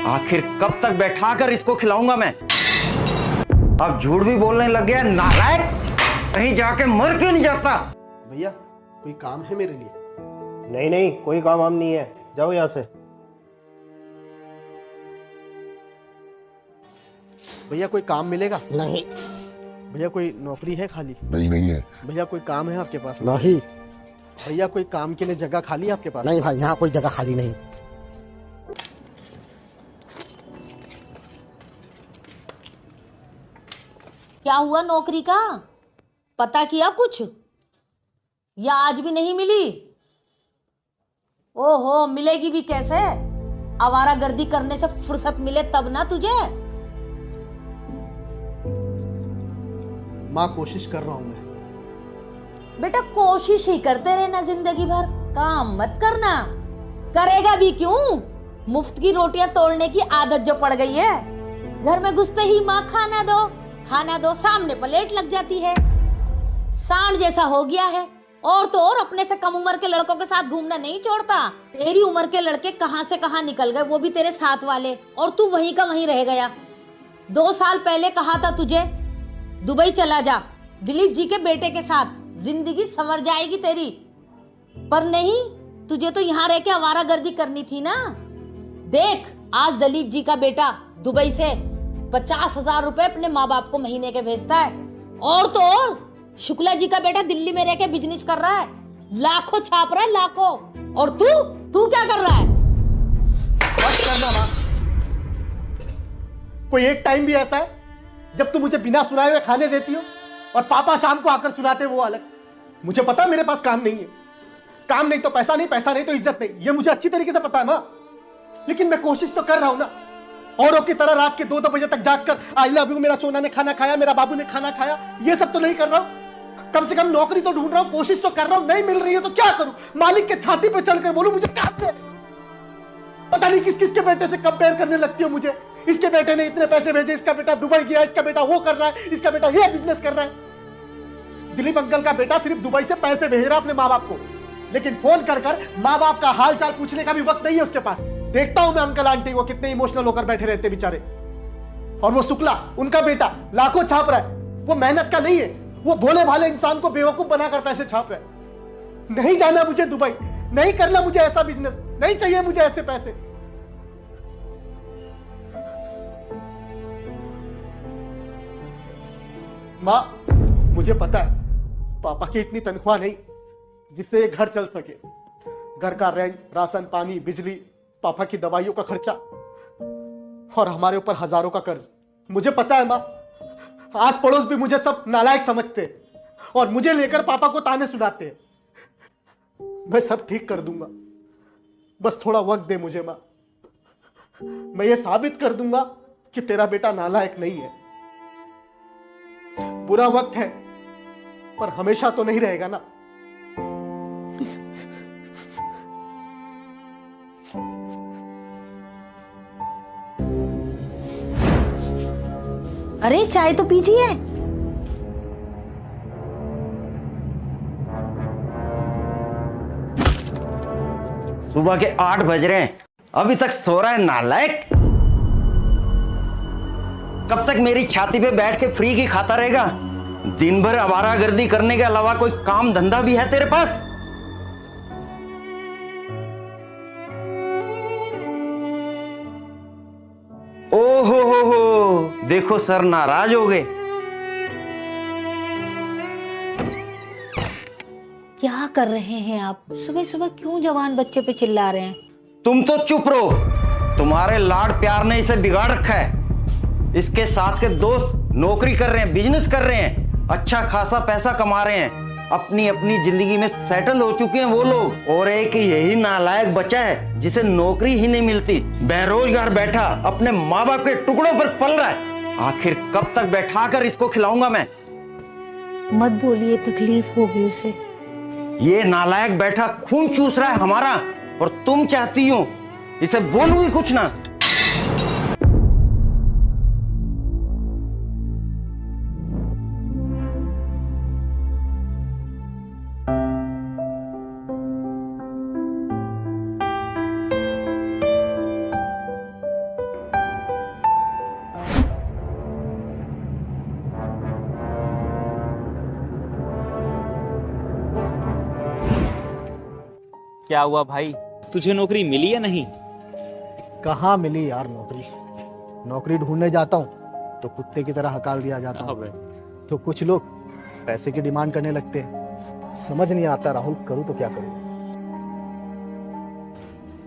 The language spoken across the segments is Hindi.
आखिर कब तक बैठा कर इसको खिलाऊंगा मैं। अब झूठ भी बोलने लग गया नालायक। कहीं जाके मर क्यों नहीं जाता? भैया कोई काम है मेरे लिए? नहीं नहीं, कोई काम वाम नहीं है, जाओ यहाँ से। भैया कोई काम मिलेगा? नहीं भैया कोई नौकरी है खाली? नहीं है। भैया कोई काम है आपके पास? नहीं भैया कोई काम के लिए जगह खाली है आपके पास? नहीं भाई, यहाँ कोई जगह खाली नहीं। क्या हुआ नौकरी का? पता किया कुछ या आज भी नहीं मिली? ओहो, मिलेगी भी कैसे? आवारागर्दी करने से फुर्सत मिले तब ना तुझे। माँ कोशिश कर रहा हूँ मैं। बेटा कोशिश ही करते रहना जिंदगी भर, काम मत करना। करेगा भी क्यों? मुफ्त की रोटियां तोड़ने की आदत जो पड़ गई है। घर में घुसते ही माँ खाना दो, सामने प्लेट लग जाती है। सांड जैसा हो गया है। और तो और अपने से कम उम्र के लड़कों के साथ घूमना नहीं छोड़ता। तेरी उम्र के लड़के कहां से कहां निकल गए, वो भी तेरे साथ वाले, और तू वहीं का वहीं रह गया। 2 साल पहले कहा था तुझे दुबई चला जा दिलीप जी के बेटे के साथ, जिंदगी संवर जाएगी तेरी। पर नहीं, तुझे तो यहाँ रह के आवारागर्दी करनी थी ना। देख, आज दिलीप जी का बेटा दुबई से 50,000 रुपए अपने माँ बाप को महीने के भेजता है। और तो और शुक्ला जी का बेटा दिल्ली में रह के बिजनेस कर रहा है, लाखों छाप रहा है, लाखों। और तू क्या कर रहा है? बस करना माँ। कोई एक टाइम भी ऐसा है जब तुम मुझे बिना सुनाए हुए खाने देती हो और पापा शाम को आकर सुनाते, वो अलग। मुझे पता है मेरे पास काम नहीं है। काम नहीं तो पैसा नहीं, पैसा नहीं तो इज्जत नहीं, ये मुझे अच्छी तरीके से पता है माँ। लेकिन मैं कोशिश तो कर रहा हूं ना। औरों की तरह रात के 2-2 बजे तक जागकर आई लव यू, मेरा सोना ने खाना खाया, मेरा बाबू ने खाना खाया, ये सब तो नहीं कर रहा हूं। कम से कम नौकरी तो ढूंढ रहा हूं, कोशिश तो कर रहा हूं। नहीं मिल रही है तो क्या करूं? मालिक के छाती पे चढ़कर बोलूं मुझे काम दे? पता नहीं किस किस के बेटे से कंपेयर करने लगती हो मुझे। इसके बेटे ने इतने पैसे भेजे, इसका बेटा दुबई गया, इसका बेटा वो कर रहा है, इसका बेटा ये बिजनेस कर रहा है। दिलीप अंकल का बेटा सिर्फ दुबई से पैसे भेज रहा अपने माँ बाप को, लेकिन फोन कर कर माँ बाप का हाल चाल पूछने का भी वक्त नहीं है उसके पास। देखता हूं मैं अंकल आंटी को कितने इमोशनल होकर बैठे रहते बेचारे। और वो शुक्ला, उनका बेटा लाखों छाप रहा है। वो मेहनत का नहीं है, वो भोले भाले इंसान को बेवकूफ बनाकर पैसे छाप रहा है। नहीं जाना मुझे दुबई, नहीं करना मुझे ऐसा बिजनेस, नहीं चाहिए मुझे ऐसे पैसे। मां, मुझे पता है पापा की इतनी तनख्वाह नहीं जिससे ये घर चल सके। घर का रेंट, राशन पानी, बिजली, पापा की दवाइयों का खर्चा और हमारे ऊपर हजारों का कर्ज। मुझे पता है मां, आस पड़ोस भी मुझे सब नालायक समझते हैं और मुझे लेकर पापा को ताने सुनाते हैं। मैं सब ठीक कर दूंगा, बस थोड़ा वक्त दे मुझे मां। मैं ये साबित कर दूंगा कि तेरा बेटा नालायक नहीं है। बुरा वक्त है पर हमेशा तो नहीं रहेगा ना। अरे चाय तो पीजिए। सुबह के 8 बज रहे हैं, अभी तक सो रहा है नालायक। कब तक मेरी छाती पे बैठ के फ्री की खाता रहेगा? दिन भर आवारागर्दी करने के अलावा कोई काम धंधा भी है तेरे पास? ओहो हो, देखो सर नाराज हो गए। क्या कर रहे हैं आप? सुबह सुबह क्यों जवान बच्चे पे चिल्ला रहे हैं? तुम तो चुप रहो, तुम्हारे लाड प्यार ने इसे बिगाड़ रखा है। इसके साथ के दोस्त नौकरी कर रहे हैं, बिजनेस कर रहे हैं, अच्छा खासा पैसा कमा रहे हैं, अपनी अपनी जिंदगी में सेटल हो चुके हैं वो लोग। और एक यही नालायक बचा है जिसे नौकरी ही नहीं मिलती, बेरोजगार बैठा अपने माँ बाप के टुकड़ों पर पल रहा है। आखिर कब तक बैठा कर इसको खिलाऊंगा मैं? मत बोलिए, तकलीफ होगी उसे। ये नालायक बैठा खून चूस रहा है हमारा, और तुम चाहती हो इसे बोलूं ही कुछ ना। क्या हुआ भाई, तुझे नौकरी मिली या नहीं? कहाँ मिली यार नौकरी। नौकरी ढूंढने जाता हूँ तो कुत्ते की तरह हकाल दिया जाता हूँ। अबे, तो कुछ लोग पैसे की डिमांड करने लगते हैं। समझ नहीं आता राहुल, करूँ तो क्या करूँ।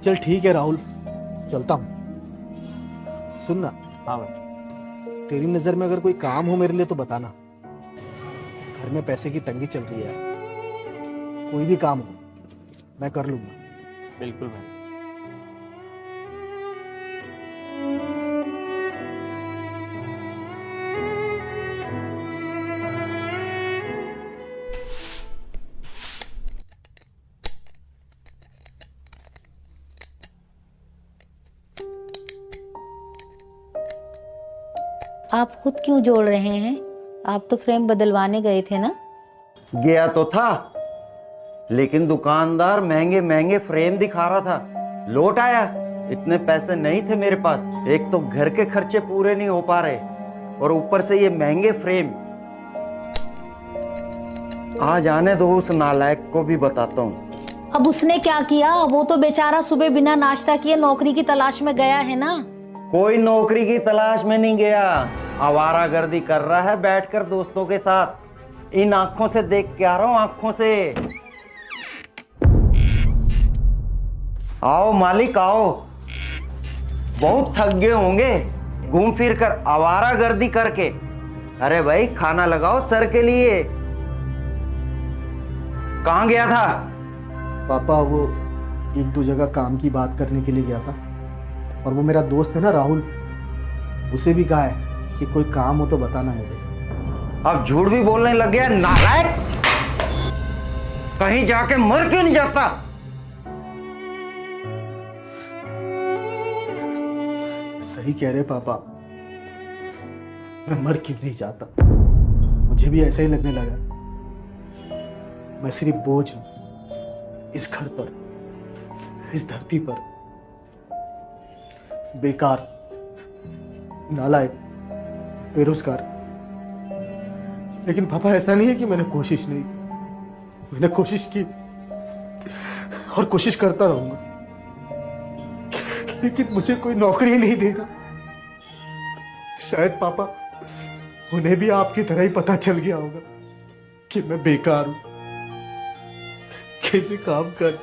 चल ठीक है राहुल, चलता हूँ। सुनना, हाँ भाई। तेरी नजर में अगर कोई काम हो मेरे लिए तो बताना। घर में पैसे की तंगी चल रही है। कोई भी काम हो मैं कर लूंगा। बिल्कुल भाई। आप खुद क्यों जोड़ रहे हैं? आप तो फ्रेम बदलवाने गए थे ना? गया तो था, लेकिन दुकानदार महंगे महंगे फ्रेम दिखा रहा था। लौट आया, इतने पैसे नहीं थे मेरे पास। एक तो घर के खर्चे पूरे नहीं हो पा रहे और ऊपर से ये महंगे फ्रेम। आज आने दो, उस नालायक को भी बताता हूँ। अब उसने क्या किया? वो तो बेचारा सुबह बिना नाश्ता किए नौकरी की तलाश में गया है ना। कोई नौकरी की तलाश में नहीं गया, आवारागर्दी कर रहा है बैठकर दोस्तों के साथ। इन आंखों से देख के आ रहा हूं, आंखों से। आओ मालिक आओ, बहुत थक गए होंगे घूम फिर कर, आवारागर्दी करके। अरे भाई खाना लगाओ सर के लिए। कहाँ गया था? पापा वो एक दो जगह काम की बात करने के लिए गया था, और वो मेरा दोस्त है ना राहुल, उसे भी कहा है कि कोई काम हो तो बताना मुझे। अब झूठ भी बोलने लग गया नालायक। कहीं जाके मर क्यों नहीं जाता? सही कह रहे पापा, मैं मर क्यों नहीं जाता। मुझे भी ऐसा ही लगने लगा। मैं सिर्फ बोझ हूं इस घर पर, इस धरती पर। बेकार, नालायक, बेरोजगार। लेकिन पापा ऐसा नहीं है कि मैंने कोशिश नहीं, मैंने कोशिश की और कोशिश करता रहूंगा, लेकिन मुझे कोई नौकरी नहीं देगा। शायद पापा उन्हें भी आपकी तरह ही पता चल गया होगा कि मैं बेकार हूं। कैसे काम कर,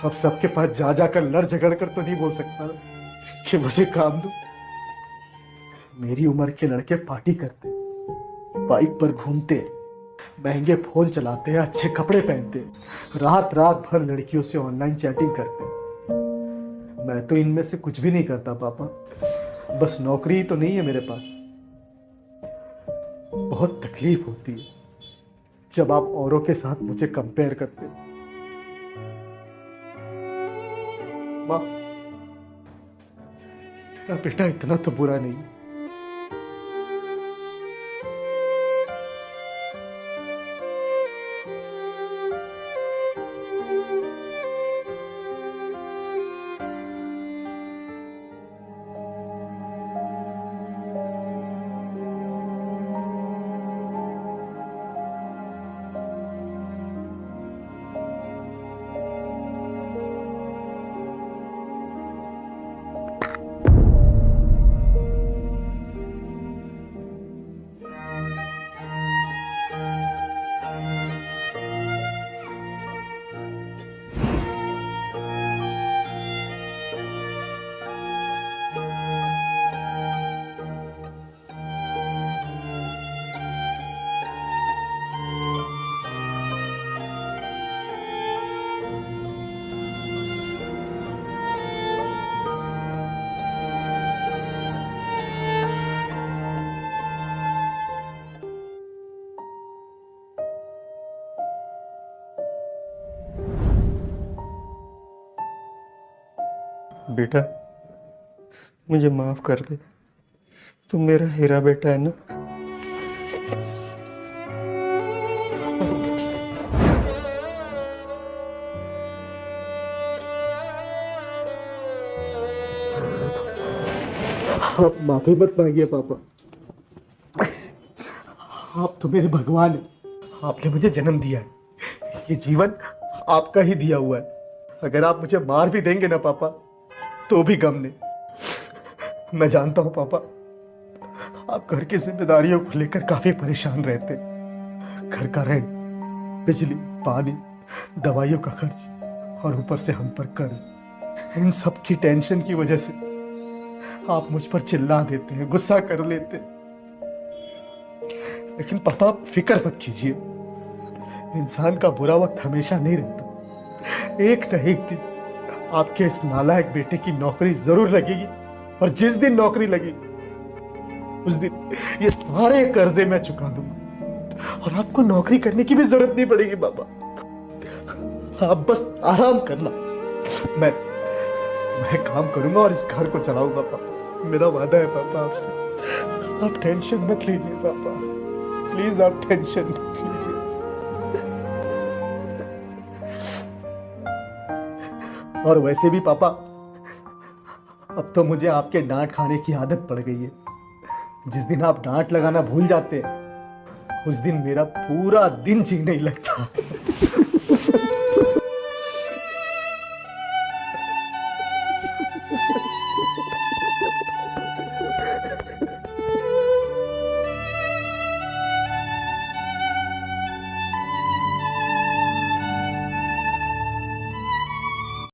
अब सबके पास जा जाकर लड़ झगड़ कर तो नहीं बोल सकता कि मुझे काम दो। मेरी उम्र के लड़के पार्टी करते, बाइक पर घूमते, महंगे फोन चलाते हैं, अच्छे कपड़े पहनते, रात रात भर लड़कियों से ऑनलाइन चैटिंग करते। मैं तो इनमें से कुछ भी नहीं करता पापा। बस नौकरी ही तो नहीं है मेरे पास। बहुत तकलीफ होती है जब आप औरों के साथ मुझे कंपेयर करते। माँ, तेरा बेटा इतना तो बुरा नहीं है। बेटा मुझे माफ कर दे, तुम मेरा हीरा बेटा है ना। आप माफी मत मांगिए पापा, आप तो मेरे भगवान हैं। आपने मुझे जन्म दिया है, ये जीवन आपका ही दिया हुआ है। अगर आप मुझे मार भी देंगे ना पापा, तो भी गम नहीं। मैं जानता हूं पापा, आप घर की जिम्मेदारियों को लेकर काफी परेशान रहते। घर का रेंट, बिजली, पानी, दवाइयों का खर्च और ऊपर से हम पर कर्ज। इन सब की टेंशन की वजह से आप मुझ पर चिल्ला देते हैं, गुस्सा कर लेते हैं। लेकिन पापा आप फिक्र मत कीजिए, इंसान का बुरा वक्त हमेशा नहीं रहता। एक न एक दिन आपके इस नालायक बेटे की नौकरी जरूर लगेगी, और जिस दिन नौकरी लगेगी उस दिन ये सारे कर्जे मैं चुका दूंगा और आपको नौकरी करने की भी जरूरत नहीं पड़ेगी पापा। आप बस आराम करना, मैं काम करूंगा और इस घर को चलाऊंगा पापा। मेरा वादा है पापा आपसे। आप टेंशन मत लीजिए पापा, प्लीज आप टेंशन मत लीजिए। और वैसे भी पापा, अब तो मुझे आपके डांट खाने की आदत पड़ गई है। जिस दिन आप डांट लगाना भूल जाते हैं, उस दिन मेरा पूरा दिन जी नहीं लगता।